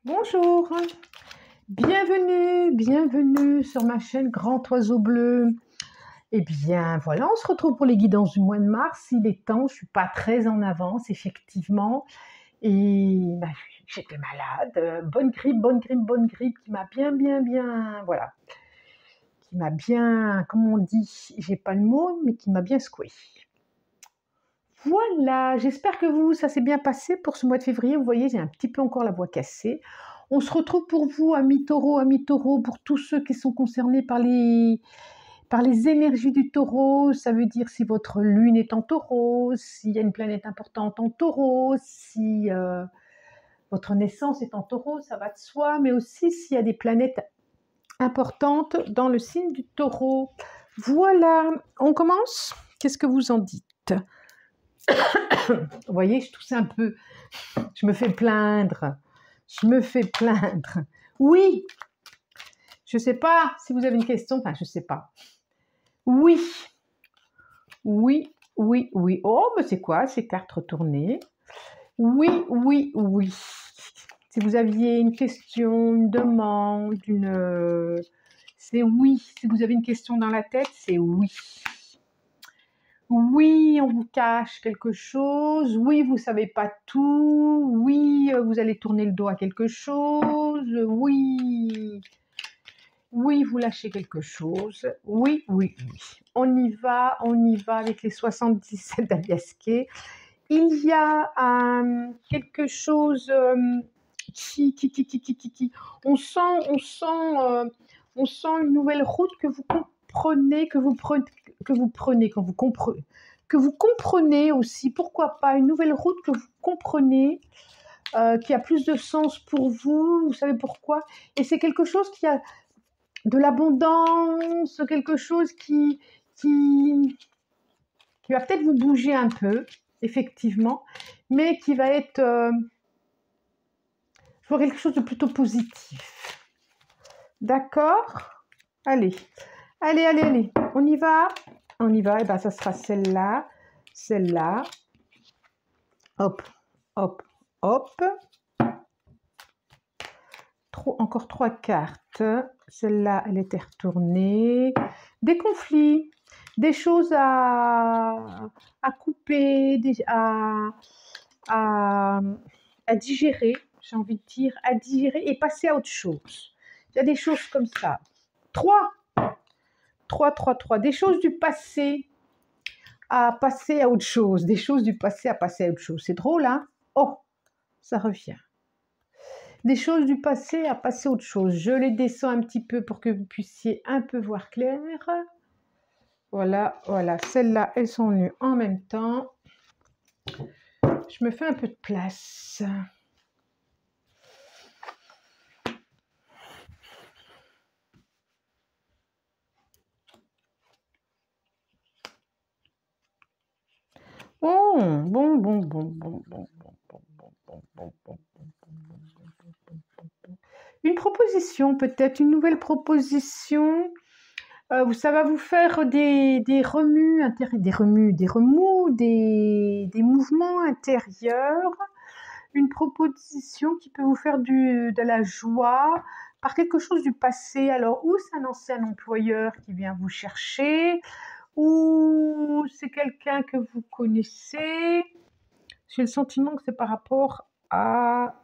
Bonjour, bienvenue sur ma chaîne Grand Oiseau Bleu. Eh bien voilà, on se retrouve pour les guidances du mois de mars. Il est temps, je ne suis pas très en avance effectivement. Et j'étais malade, bonne grippe qui m'a voilà, qui m'a bien, comme on dit, j'ai pas le mot, mais qui m'a bien secoué. Voilà, j'espère que ça s'est bien passé pour ce mois de février. Vous voyez, j'ai un petit peu encore la voix cassée. On se retrouve pour vous, amis taureaux, pour tous ceux qui sont concernés par les énergies du taureau. Ça veut dire si votre lune est en taureau, s'il y a une planète importante en taureau, si votre naissance est en taureau, ça va de soi, mais aussi s'il y a des planètes importantes dans le signe du taureau. Voilà, on commence. Qu'est-ce que vous en dites ? Vous voyez, je tousse un peu. Je me fais plaindre. Oui. Je ne sais pas si vous avez une question. Enfin, je ne sais pas. Oui. Oh, mais c'est quoi ces cartes retournées? Oui. Si vous aviez une question, une demande, c'est oui. Si vous avez une question dans la tête, c'est oui. Oui, on vous cache quelque chose. Oui, vous ne savez pas tout. Oui, vous allez tourner le dos à quelque chose. Oui, vous lâchez quelque chose. Oui. On y va avec les 77 d'Aliasqué. Il y a quelque chose qui. On sent une nouvelle route que vous comprenez, que vous comprenez aussi, pourquoi pas, une nouvelle route que vous comprenez, qui a plus de sens pour vous savez pourquoi, et c'est quelque chose qui a de l'abondance, quelque chose qui va peut-être vous bouger un peu, effectivement, mais qui va être je vois quelque chose de plutôt positif. D'accord ? Allez, on y va, et ben ça sera celle-là, hop, encore 3 cartes, celle-là elle était retournée, des conflits, des choses à couper, à digérer, j'ai envie de dire, à digérer et passer à autre chose. Il y a des choses comme ça. 3, des choses du passé à passer à autre chose, C'est drôle, hein? Oh, ça revient. Des choses du passé à passer à autre chose. Je les descends un petit peu pour que vous puissiez un peu voir clair. Voilà. Celles-là, elles sont venues en même temps. Je me fais un peu de place. Bon. Une proposition, peut-être, une nouvelle proposition. Ça va vous faire des remous, des mouvements intérieurs. Une proposition qui peut vous faire de la joie par quelque chose du passé. Alors, ou c'est un ancien employeur qui vient vous chercher, ou c'est quelqu'un que vous connaissez. J'ai le sentiment que c'est par rapport à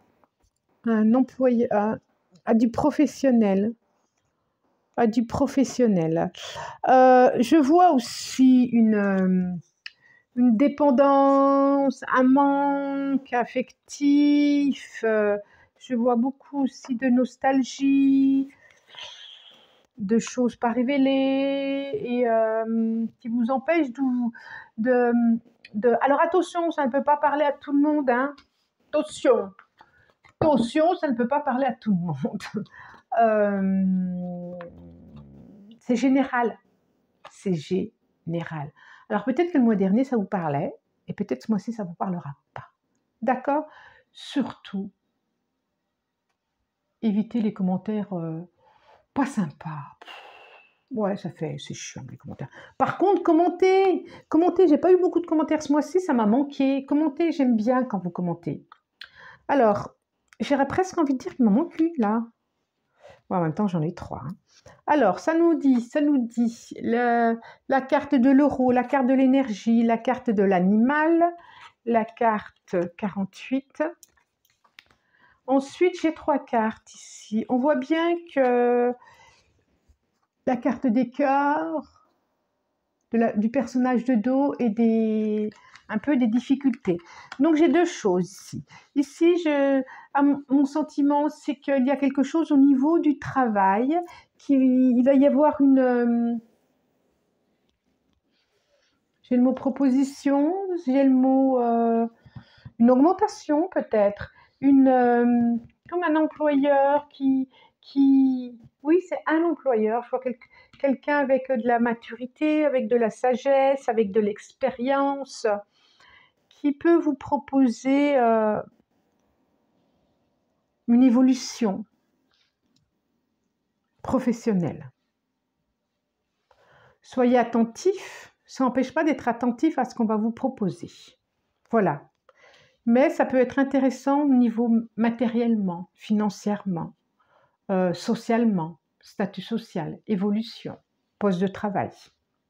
un employeur, à du professionnel. Je vois aussi une dépendance, un manque affectif. Je vois beaucoup aussi de nostalgie, de choses pas révélées et qui vous empêchent Alors attention, ça ne peut pas parler à tout le monde, hein. Attention, ça ne peut pas parler à tout le monde. C'est général. Alors peut-être que le mois dernier ça vous parlait et peut-être ce mois-ci ça vous parlera pas. D'accord ? Surtout, évitez les commentaires pas sympas. Ouais, c'est chiant les commentaires. Par contre, commentez. J'ai pas eu beaucoup de commentaires ce mois-ci, ça m'a manqué. Commentez, j'aime bien quand vous commentez. Alors, J'aurais presque envie de dire qu'il m'en manque une, là. Ouais, en même temps, j'en ai 3. Hein. Alors, ça nous dit la carte de l'euro, la carte de l'énergie, la carte de l'animal, la carte 48. Ensuite, j'ai 3 cartes ici. On voit bien que la carte des cœurs, du personnage de dos et un peu des difficultés. Donc, j'ai 2 choses ici. Ici, mon sentiment, c'est qu'il y a quelque chose au niveau du travail, qu'il va y avoir j'ai le mot proposition, j'ai le mot une augmentation peut-être, comme un employeur oui, c'est un employeur, je vois quelqu'un avec de la maturité, avec de la sagesse, avec de l'expérience, qui peut vous proposer une évolution professionnelle. Soyez attentifs, ça n'empêche pas d'être attentif à ce qu'on va vous proposer. Voilà. Mais ça peut être intéressant au niveau matériellement, financièrement, socialement, statut social, évolution, poste de travail.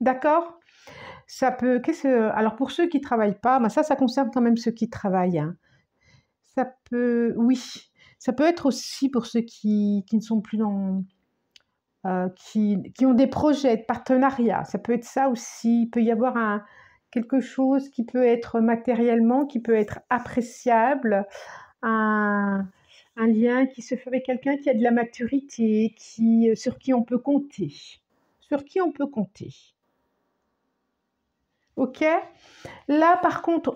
D'accord? Ça peut. Alors pour ceux qui ne travaillent pas, ben ça concerne quand même ceux qui travaillent. Hein. Ça peut, oui, ça peut être aussi pour ceux qui ne sont plus dans, qui ont des projets de partenariat. Ça peut être ça aussi. Il peut y avoir quelque chose qui peut être matériellement, qui peut être appréciable, un lien qui se fait avec quelqu'un qui a de la maturité, sur qui on peut compter. Sur qui on peut compter. Ok? Là, par contre,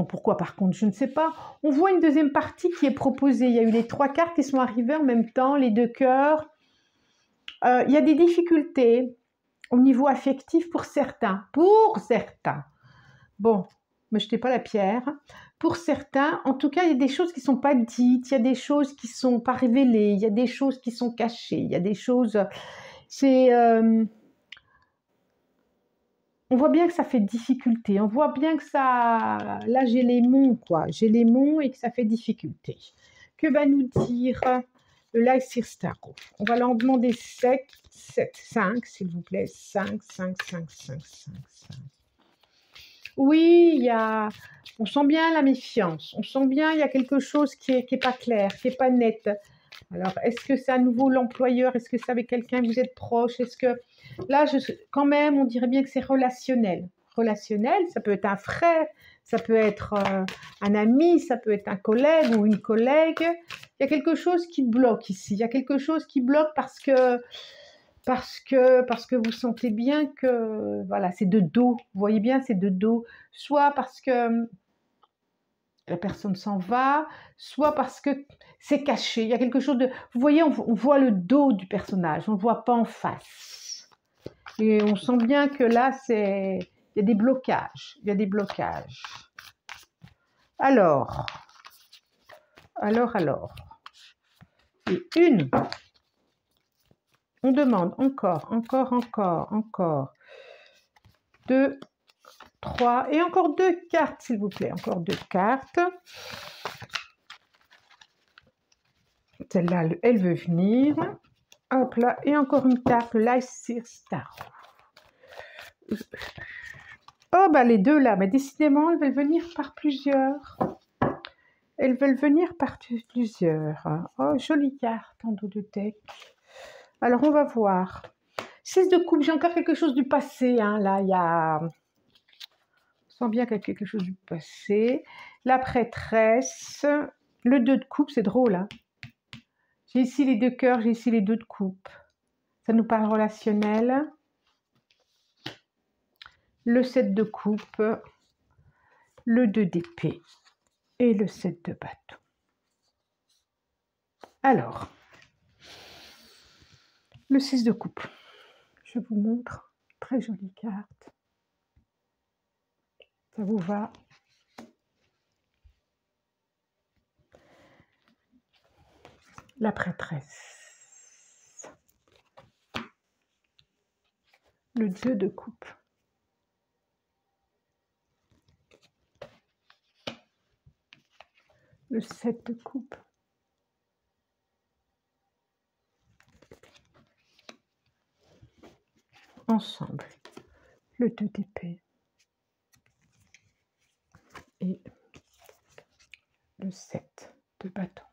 pourquoi par contre, je ne sais pas. On voit une deuxième partie qui est proposée. Il y a eu les 3 cartes qui sont arrivées en même temps, les 2 cœurs. Il y a des difficultés au niveau affectif pour certains. Pour certains. Bon, ne me jetez pas la pierre. Pour certains, en tout cas, il y a des choses qui ne sont pas dites, il y a des choses qui ne sont pas révélées, il y a des choses qui sont cachées, il y a des choses... on voit bien que ça fait difficulté, on voit bien que ça... Là, j'ai les monts, quoi. J'ai les monts et que ça fait difficulté. Que va nous dire le Live Tarot? On va leur demander 7, 5, s'il vous plaît. 5, 5, 5, 5, 5, 5. Oui, on sent bien la méfiance, on sent bien il y a quelque chose qui est pas clair, qui est pas net. Alors, est-ce que c'est à nouveau l'employeur? Est-ce que c'est avec quelqu'un que vous êtes proche? Est-ce que là, quand même, on dirait bien que c'est relationnel. Relationnel, ça peut être un frère, ça peut être un ami, ça peut être un collègue ou une collègue. Il y a quelque chose qui bloque ici. Il y a quelque chose qui bloque parce que vous sentez bien que voilà, c'est de dos. Vous voyez bien, c'est de dos. Soit parce que la personne s'en va, soit parce que c'est caché. Il y a quelque chose de... Vous voyez, on voit le dos du personnage, on ne le voit pas en face. Et on sent bien que là, il y a des blocages. Il y a des blocages. Alors. Et une. On demande encore. 2, 3. Et encore 2 cartes, s'il vous plaît. Encore 2 cartes. Celle-là, elle veut venir. Hop là. Et encore une carte, le Live Tarot. Oh, bah les deux là. Mais décidément, elles veulent venir par plusieurs. Elles veulent venir par plusieurs. Oh, jolie carte en dos de deck. Alors, on va voir. 6 de coupe, j'ai encore quelque chose du passé. Hein. Là, il y a... On sent bien qu'il y a quelque chose du passé. La prêtresse. Le 2 de coupe, c'est drôle. Hein. J'ai ici les 2 cœurs, j'ai ici les 2 de coupe. Ça nous parle relationnel. Le 7 de coupe. Le 2 d'épée. Et le 7 de bâton. Alors, le 6 de coupe. Je vous montre. Très jolie carte. Ça vous va? La prêtresse. Le 2 de coupe. Le 7 de coupe. ensemble. Le 2 d'épée et le 7 de bâton.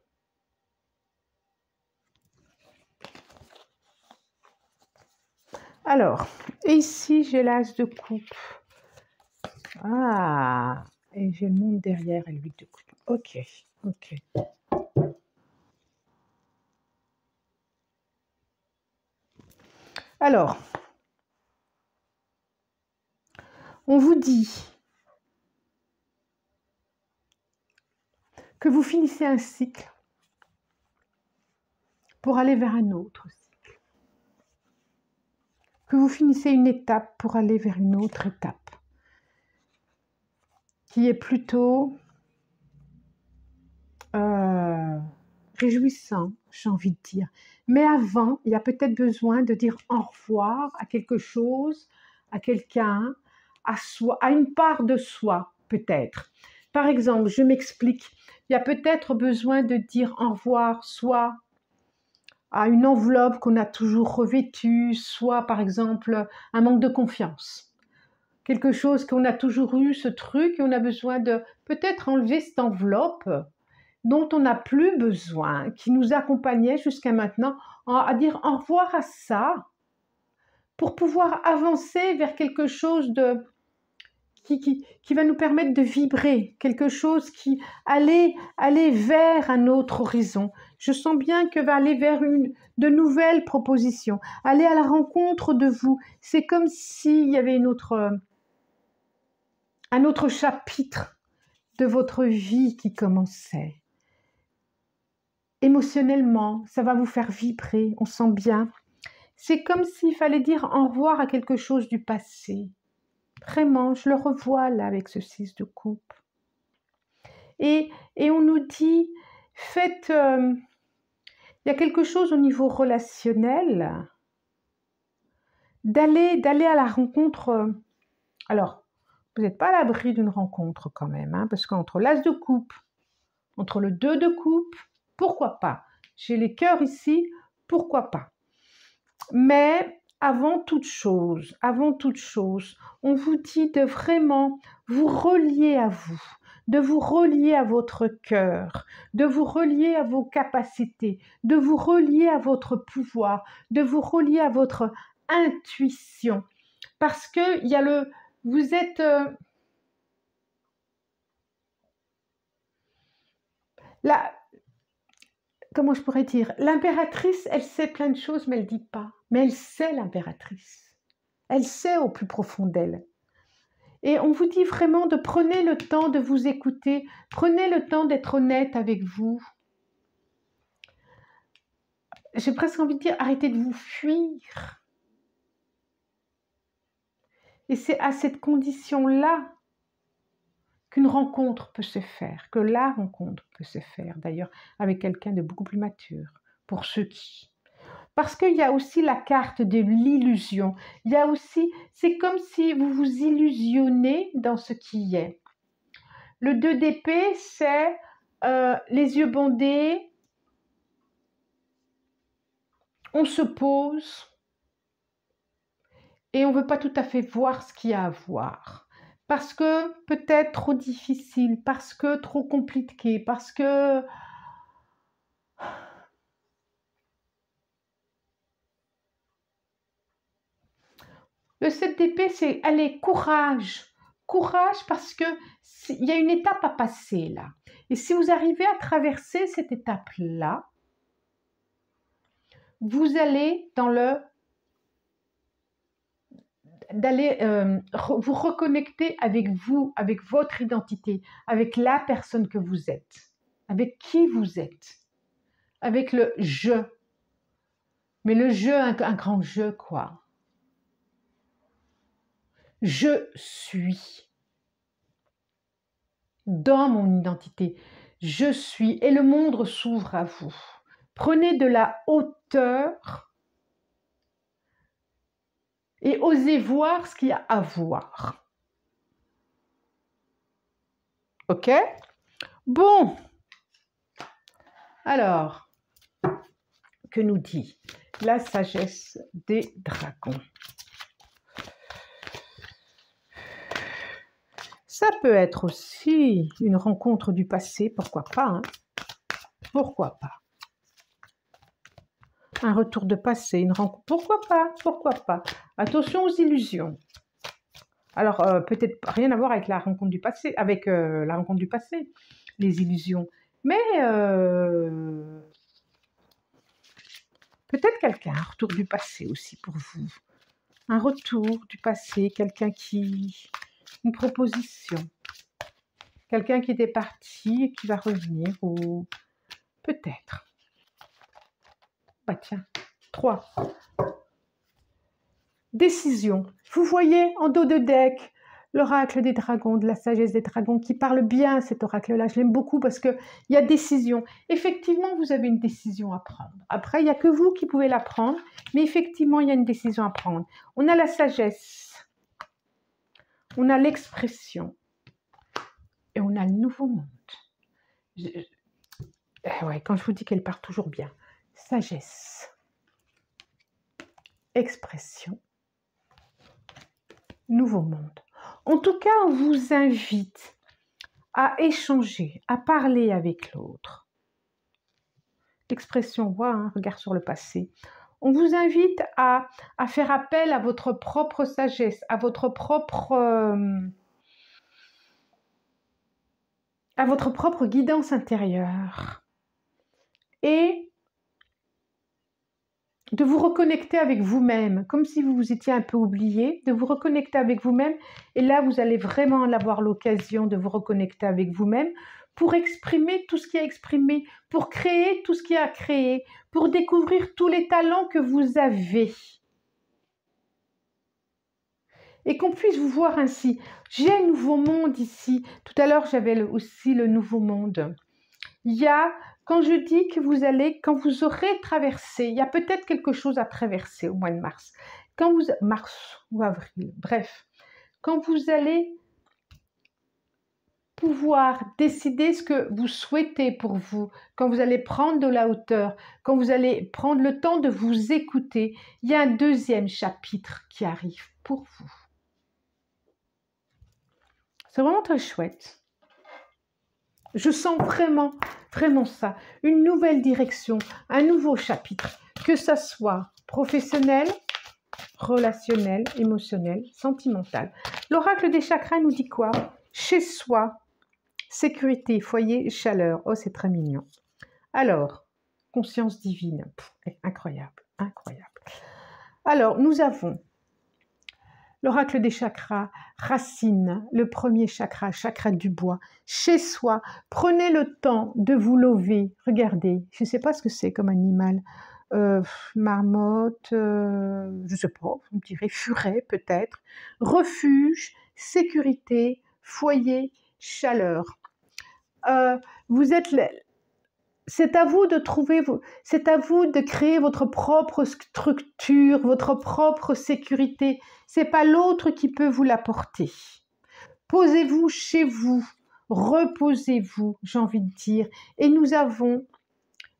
Alors, et ici, j'ai l'as de coupe. Ah, et j'ai le monde derrière et le 8 de coupe. Ok, ok. Alors, on vous dit que vous finissez un cycle pour aller vers un autre cycle. Que vous finissez une étape pour aller vers une autre étape. Qui est plutôt réjouissant, j'ai envie de dire. Mais avant, il y a peut-être besoin de dire au revoir à quelque chose, à quelqu'un, à soi, à une part de soi, peut-être. Par exemple, je m'explique, il y a peut-être besoin de dire au revoir, soit à une enveloppe qu'on a toujours revêtue, soit par exemple un manque de confiance. Quelque chose qu'on a toujours eu, ce truc, et on a besoin de peut-être enlever cette enveloppe dont on n'a plus besoin, qui nous accompagnait jusqu'à maintenant, à dire au revoir à ça, pour pouvoir avancer vers quelque chose de, qui va nous permettre de vibrer, quelque chose qui aller vers un autre horizon. Je sens bien que va aller vers de nouvelles propositions, aller à la rencontre de vous. C'est comme s'il y avait un autre chapitre de votre vie qui commençait. Émotionnellement, ça va vous faire vibrer, on sent bien. C'est comme s'il fallait dire au revoir à quelque chose du passé. Vraiment, je le revois là avec ce 6 de coupe. Et on nous dit, faites... il y a quelque chose au niveau relationnel, d'aller à la rencontre. Alors, vous n'êtes pas à l'abri d'une rencontre quand même, hein, parce qu'entre l'as de coupe, entre le 2 de coupe, pourquoi pas? J'ai les cœurs ici, pourquoi pas? Mais avant toute chose, on vous dit de vraiment vous relier à vous, de vous relier à votre cœur, de vous relier à vos capacités, de vous relier à votre pouvoir, de vous relier à votre intuition. Parce que vous êtes... comment je pourrais dire, l'impératrice, elle sait plein de choses, mais elle ne dit pas. Mais elle sait l'impératrice. Elle sait au plus profond d'elle. Et on vous dit vraiment de prenez le temps de vous écouter, prenez le temps d'être honnête avec vous. J'ai presque envie de dire, arrêtez de vous fuir. Et c'est à cette condition-là qu'une rencontre peut se faire, que la rencontre peut se faire, d'ailleurs, avec quelqu'un de beaucoup plus mature, pour ceux qui... Parce qu'il y a aussi la carte de l'illusion. Il y a aussi, c'est comme si vous vous illusionnez dans ce qui est. Le 2 d'épée, c'est les yeux bandés, on se pose et on ne veut pas tout à fait voir ce qu'il y a à voir. Parce que peut-être trop difficile, parce que trop compliqué, parce que... Le 7 d'épée, c'est, allez, courage. Courage parce qu'il y a une étape à passer là. Et si vous arrivez à traverser cette étape-là, vous allez vous reconnecter avec vous, avec votre identité, avec la personne que vous êtes, avec qui vous êtes, avec le je. Mais le je, un grand je, quoi. Je suis dans mon identité. Je suis et le monde s'ouvre à vous. Prenez de la hauteur et osez voir ce qu'il y a à voir. Ok? Bon. Alors, que nous dit la sagesse des dragons? Ça peut être aussi une rencontre du passé, pourquoi pas, hein? Pourquoi pas? Un retour de passé, une rencontre, pourquoi pas? Pourquoi pas? Attention aux illusions. Alors, peut-être rien à voir avec la rencontre du passé, les illusions. Mais peut-être quelqu'un, un retour du passé aussi pour vous. Un retour du passé, quelqu'un qui... Une proposition. Quelqu'un qui était parti et qui va revenir, ou peut-être. Bah tiens, 3. Décision. Vous voyez en dos de deck l'oracle des dragons, de la sagesse des dragons, qui parle bien, cet oracle-là. Je l'aime beaucoup parce qu'il y a décision. Effectivement, vous avez une décision à prendre. Après, il n'y a que vous qui pouvez la prendre, mais effectivement, il y a une décision à prendre. On a la sagesse, on a l'expression et on a le nouveau monde. Ouais, quand je vous dis qu'elle part toujours bien. Sagesse, expression, nouveau monde. En tout cas, on vous invite à échanger, à parler avec l'autre. L'expression voit, hein, regard sur le passé. On vous invite à faire appel à votre propre sagesse, à votre propre guidance intérieure. Et de vous reconnecter avec vous-même, comme si vous vous étiez un peu oublié, de vous reconnecter avec vous-même. Et là, vous allez vraiment avoir l'occasion de vous reconnecter avec vous-même pour exprimer tout ce qui a exprimé, pour créer tout ce qui a créé, pour découvrir tous les talents que vous avez. Et qu'on puisse vous voir ainsi. J'ai un nouveau monde ici. Tout à l'heure, j'avais aussi le nouveau monde. Il y a... Quand je dis que vous allez, quand vous aurez traversé, il y a peut-être quelque chose à traverser au mois de mars. Mars ou avril, bref. Quand vous allez pouvoir décider ce que vous souhaitez pour vous, quand vous allez prendre de la hauteur, quand vous allez prendre le temps de vous écouter, il y a un deuxième chapitre qui arrive pour vous. C'est vraiment très chouette. Je sens vraiment, vraiment ça. Une nouvelle direction, un nouveau chapitre. Que ça soit professionnel, relationnel, émotionnel, sentimental. L'oracle des chakras nous dit quoi? Chez soi, sécurité, foyer, chaleur. Oh, c'est très mignon. Alors, conscience divine. Incroyable, incroyable. Alors, nous avons l'oracle des chakras, racine, le premier chakra, chakra du bois, chez soi. Prenez le temps de vous lever. Regardez, je ne sais pas ce que c'est comme animal. Marmotte, je ne sais pas, vous me direz, furet peut-être. Refuge, sécurité, foyer, chaleur. Vous êtes... C'est à vous de trouver, c'est à vous de créer votre propre structure, votre propre sécurité. C'est pas l'autre qui peut vous l'apporter. Posez-vous chez vous, reposez-vous, j'ai envie de dire. Et nous avons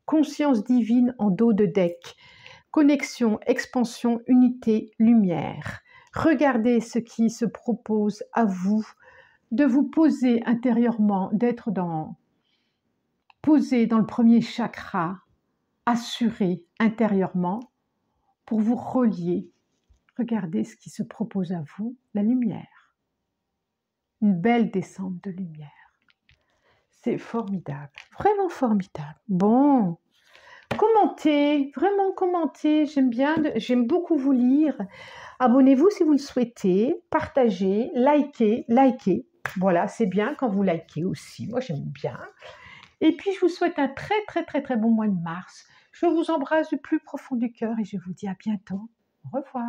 conscience divine en dos de deck. Connexion, expansion, unité, lumière. Regardez ce qui se propose à vous, de vous poser intérieurement, d'être posé dans le premier chakra, assuré intérieurement, pour vous relier. Regardez ce qui se propose à vous, la lumière. Une belle descente de lumière. C'est formidable, vraiment formidable. Bon, commentez, vraiment commentez, j'aime beaucoup vous lire. Abonnez-vous si vous le souhaitez, partagez, likez. Voilà, c'est bien quand vous likez aussi, moi j'aime bien. Et puis, je vous souhaite un très bon mois de mars. Je vous embrasse du plus profond du cœur et je vous dis à bientôt. Au revoir.